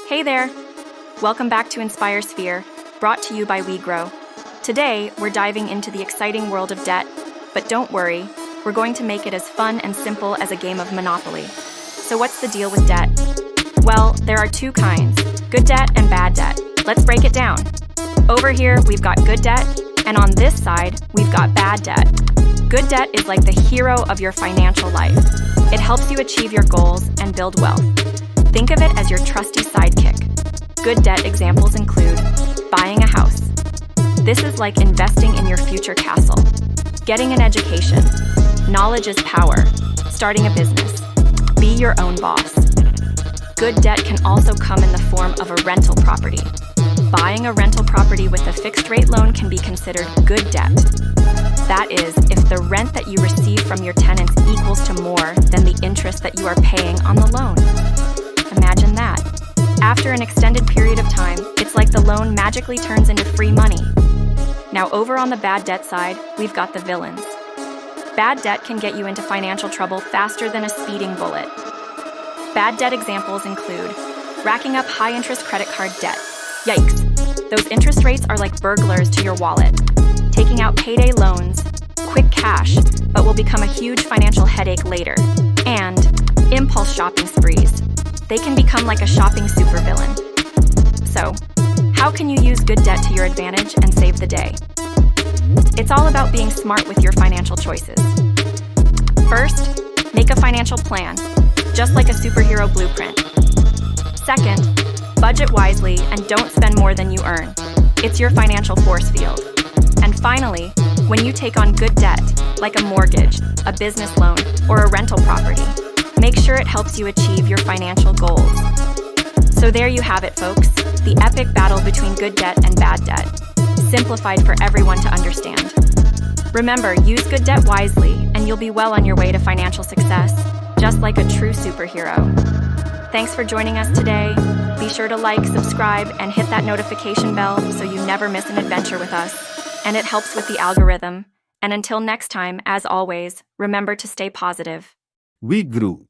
Hey there! Welcome back to Inspire Sphere, brought to you by WeGrow. Today, we're diving into the exciting world of debt, but don't worry, we're going to make it as fun and simple as a game of Monopoly. So what's the deal with debt? Well, there are two kinds, good debt and bad debt. Let's break it down. Over here, we've got good debt, and on this side, we've got bad debt. Good debt is like the hero of your financial life. It helps you achieve your goals and build wealth. Think of it as your trusty sidekick. Good debt examples include buying a house. This is like investing in your future castle. Getting an education. Knowledge is power. Starting a business. Be your own boss. Good debt can also come in the form of a rental property. Buying a rental property with a fixed-rate loan can be considered good debt. That is, if the rent that you receive from your tenants equals to more than the interest that you are paying on the loan. Imagine that. After an extended period of time, it's like the loan magically turns into free money. Now over on the bad debt side, we've got the villains. Bad debt can get you into financial trouble faster than a speeding bullet. Bad debt examples include racking up high-interest credit card debt. Yikes! Those interest rates are like burglars to your wallet. Taking out payday loans, quick cash, but will become a huge financial headache later. And impulse shopping sprees. They can become like a shopping supervillain. So, how can you use good debt to your advantage and save the day? It's all about being smart with your financial choices. First, make a financial plan, just like a superhero blueprint. Second, budget wisely and don't spend more than you earn. It's your financial force field. And finally, when you take on good debt, like a mortgage, a business loan, or a rental property, make sure it helps you achieve your financial goals. So there you have it, folks, the epic battle between good debt and bad debt, simplified for everyone to understand. Remember, use good debt wisely, and you'll be well on your way to financial success, just like a true superhero. Thanks for joining us today. Be sure to like, subscribe, and hit that notification bell so you never miss an adventure with us. And it helps with the algorithm. And until next time, as always, remember to stay positive. We grew.